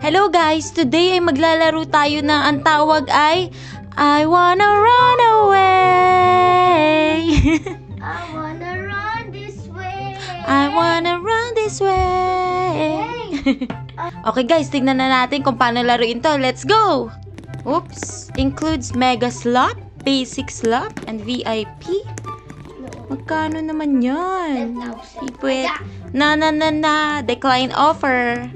Hello guys! Today ay maglalaro tayo na ang tawag ay I wanna run away! I wanna run this way. I wanna run this way! Okay guys, tignan na natin kung paano laruin to. Let's go! Oops! Includes Mega Slot, Basic Slot, and VIP. Magkano naman yan? 10,000. Decline offer.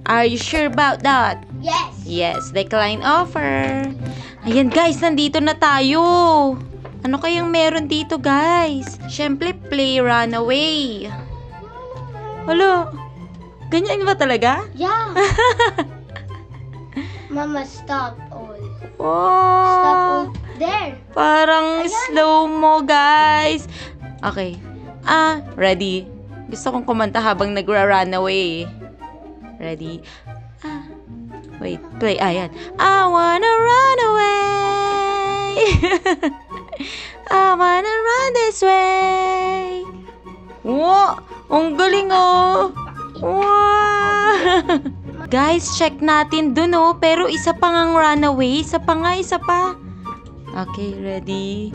Are you sure about that? Yes. Yes, decline offer. Ayan guys, nandito na tayo. Ano kayang meron dito guys? Siyempre, play runaway. Hala, ganyan ba talaga? Yeah. Mama, stop all. Stop Wow, all there. parang Ayan. slow mo guys. Okay, ready. Gusto kong kumanta habang nagra-runaway. Ready? Wait, play. Ayan. I wanna run away. I wanna run this way. Wow! Ang galing oh! Wow! Guys, check natin dun oh. Pero isa pa ngang runaway. Isa pa. Okay, ready?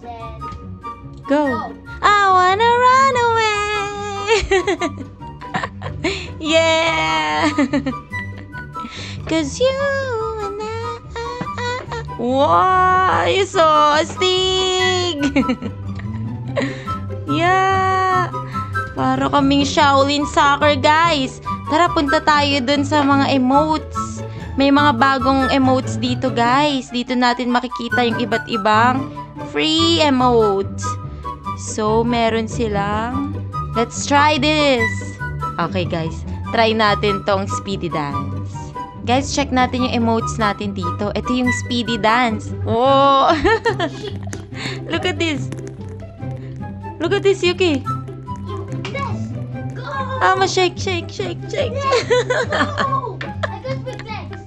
Set. Go! I wanna run away. Yeah! Cause you and I. Wow! You so astig! Yeah! Para kaming Shaolin Soccer, guys. Tara, punta tayo dun sa mga emotes. May mga bagong emotes dito, guys. Dito natin makikita yung iba't ibang free emotes. So, meron silang... Let's try this! Okay, guys. Try natin tong speedy dance. Guys, check natin yung emotes natin dito. Ito yung speedy dance. Oh! Look at this. Look at this, Yuki. Yes. Go. Shake. No. I got big legs.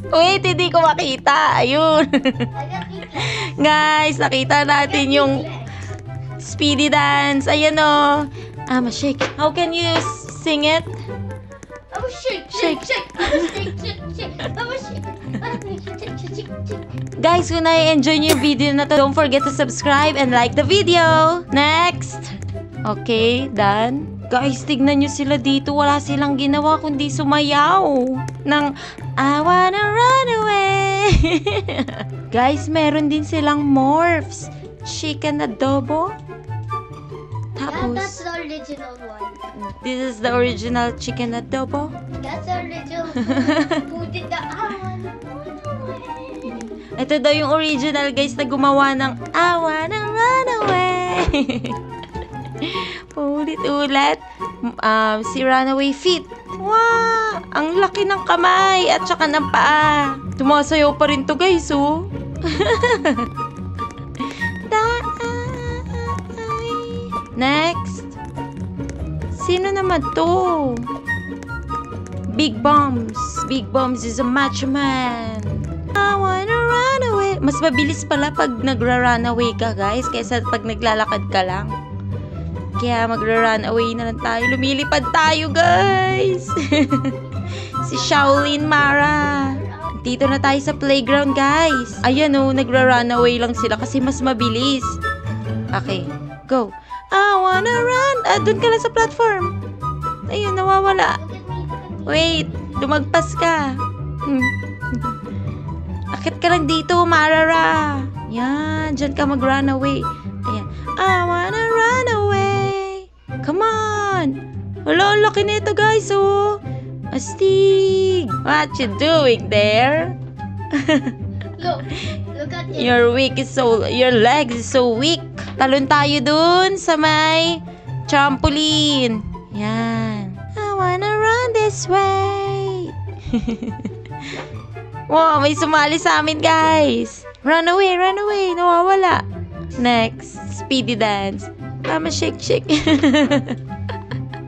Wait, hindi ko makita. Ayun. I got big legs. Guys, nakita natin yung speedy dance. Ayan o. Shake. How can you sing it? I'm a shake. Guys, kung na-enjoy nyo yung video na to, don't forget to subscribe and like the video. Next! Okay, done. Guys, tignan nyo sila dito. Wala silang ginawa kundi sumayaw ng I wanna run away. Guys, meron din silang morphs. Chicken adobo. Yeah, that's Tapos, the original one. this is the original chicken adobo. That's the original who did the Ito daw yung original guys na gumawa ng I wanna run away. Ulit-ulit. Si Runaway Feet. Wow! Ang laki ng kamay at saka ng paa. Tumasayaw pa rin to guys, oh. Next. Sino naman to? Big Bombs. Big Bombs is a macho man. I wanna run away. Mas mabilis pala pag nagra-run away ka, guys, kaysa pag naglalakad ka lang. Kaya magra-run away na lang tayo. Lumilipad tayo, guys. Si Shaolin Mara. Dito na tayo sa playground, guys. Ayan oh, nagra-run away lang sila kasi mas mabilis. Okay, go. I wanna run. Doon ka lang sa platform. Ayun, nawawala. Wait, lumagpas ka. Akit ka lang dito, Marara. Yan, dyan ka mag-run away. Ayan. I wanna run away. Come on. Hala, ang laki nito guys, oh. Astig. What you doing there? Look at it. Your legs is so weak. Talon tayo dun sa may trampoline. Yan. I wanna run this way. Wow, may sumali sa amin, guys. Run away. Nawawala. Next, speedy dance. Shake.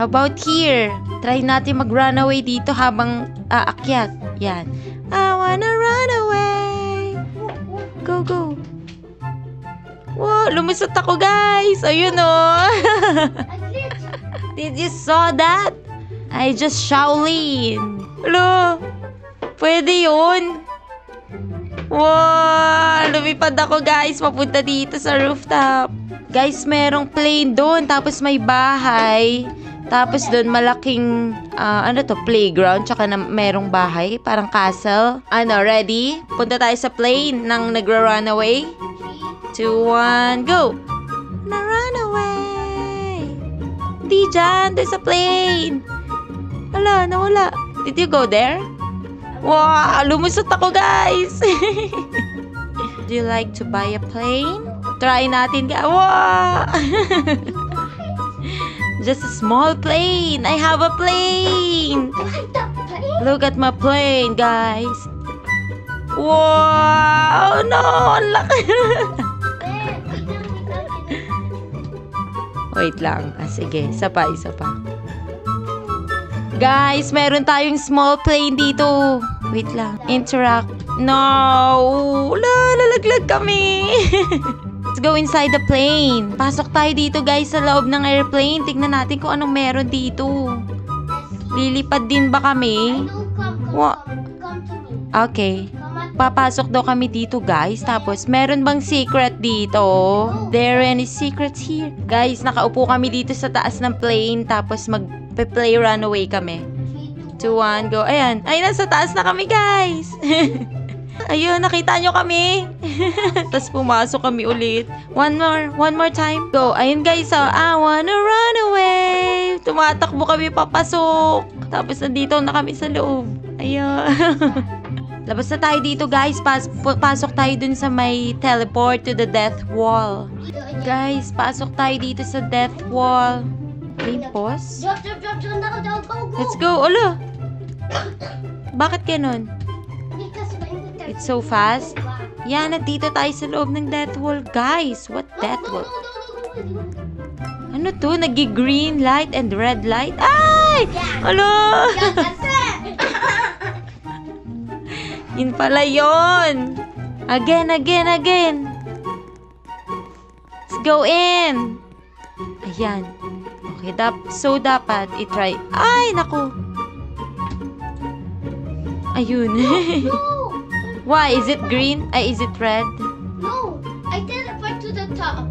How about here? Try natin mag-run away dito habang aakyat. Yan. I wanna run away. Go. Wow, lumusot ako guys. Ayun oh. Did you saw that? I just Shaolin. Hello, Pwede yun. Wow! Lumipad ako guys. Papunta dito sa rooftop. Guys, merong plane doon. Tapos may bahay. Tapos doon malaking, playground. Tsaka na merong bahay. Parang castle. Ano, ready? Punta tayo sa plane ng nagra-runaway. 2, 1, go! Na-runaway! Di dyan. There's a plane. Wala, nawala. Did you go there? Wow! Lumusot ako, guys! Do you like to buy a plane? Try natin, guys. Wow! Just a small plane. I have a plane. Look at my plane, guys. Wow! No! Ang laki! Wait lang. Sige. Isa pa. Guys, meron tayong small plane dito. Wait lang. Interact. No! Lalaglag kami. Let's go inside the plane. Pasok tayo dito, guys, sa loob ng airplane. Tignan natin kung anong meron dito. Lilipad din ba kami? Come to me. Okay. Papasok daw kami dito, guys. Tapos, meron bang secret dito? There are any secrets here? Guys, nakaupo kami dito sa taas ng plane. Tapos, mag-play runaway kami. 2, 1, go. Ayan. Ay, nasa taas na kami, guys. Ayun, nakita nyo kami. Tapos pumasok kami ulit. One more time. Go. Ayun guys, I wanna run away. Tumatakbo kami papasok. Tapos nandito na kami sa loob. Ayun. Labas na tayo dito guys. Pasok tayo dun sa may teleport to the death wall. Guys, pasok tayo dito sa death wall. Game pause. Drop. Go. Let's go. Alo. Bakit ganun? It's so fast. Yan, nandito tayo sa loob ng death wall, guys. What death wall? Ano to? Nagi-green light and red light? Ay! Alo! Yun pala yun. Again. Let's go in. Ayan. Okay, so dapat i-try. Ay, naku. Ayun. Why? Is it green? Is it red? No, I teleport to the top.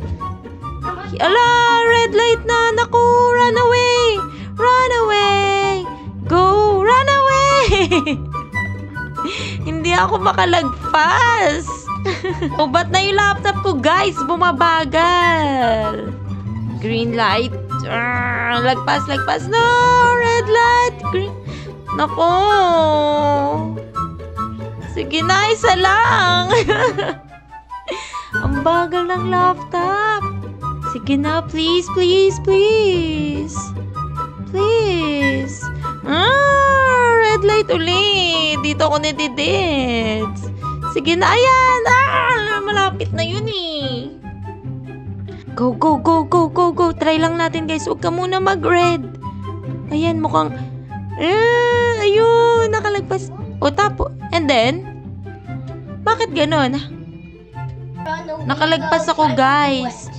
Ala! Red light na! Naku! Run away! Run away! Go! Run away! Hindi ako makalagpas! O, ba't na yung laptop ko, guys? Bumabagal! Green light. Lagpas. No! Red light! Green. Naku! Sige na, isa lang. Ang bagal ng laptop. Sige na, please. Red light ulit. Dito ako nadidits. Sige na, ayan. Malapit na yun eh. Go. Try lang natin, guys. Huwag ka muna mag-red. Ayan, mukhang... ayun, nakalagpas. O, tapo. And then, bakit ganun? Nakalagpas ako, guys.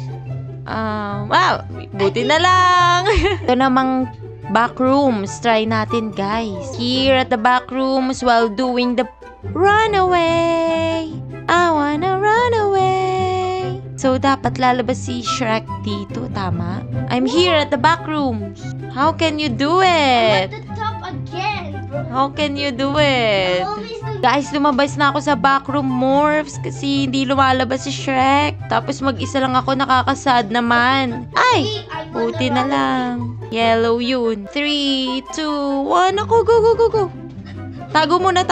Wow, buti na lang. Ito namang back rooms. Try natin, guys. Here at the back rooms while doing the runaway. I wanna run away. So, dapat lalabas si Shrek dito, tama? I'm here at the back rooms. How can you do it? I'm at the top again, bro. How can you do it? Guys, lumabas na ako sa backroom morphs kasi hindi lumalabas si Shrek. Tapos mag-isa lang ako, nakakasad naman. Ay! Buti na lang. Yellow yun. 3, 2, 1. Ako, go. Tago muna.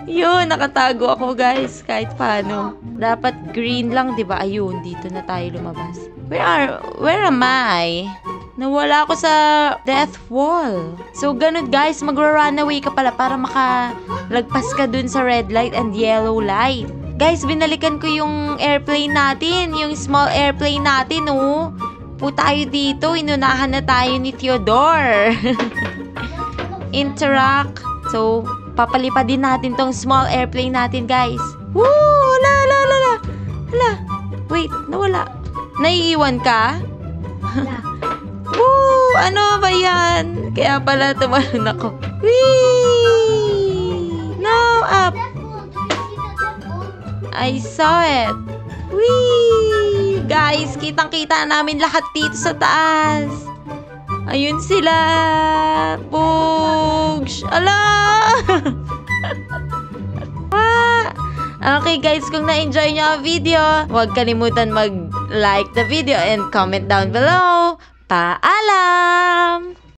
Yun, nakatago ako guys. Kahit paano. Dapat green lang, di ba? Ayun, dito na tayo lumabas. Where am I? Nawala ako sa death wall. So, ganun guys, magra-runaway ka pala para makalagpas ka dun sa red light and yellow light. Guys, binalikan ko yung airplane natin, yung small airplane natin, oh. Po tayo dito, inunahan na tayo ni Theodore. Interact. So, papalipad din natin tong small airplane natin, guys. Woo! Hala. Wait, nawala. Naiiwan ka? Woo! Ano ba yan? Kaya pala tumalon ako. Whee! No, up. That gold. Do you see that gold? I saw it. Whee! Guys, kitang-kita namin lahat dito sa taas. Ayun sila. Boogs. Ala! Okay guys, kung na-enjoy nyo ang video, huwag kalimutan mag-like the video and comment down below. Paalam!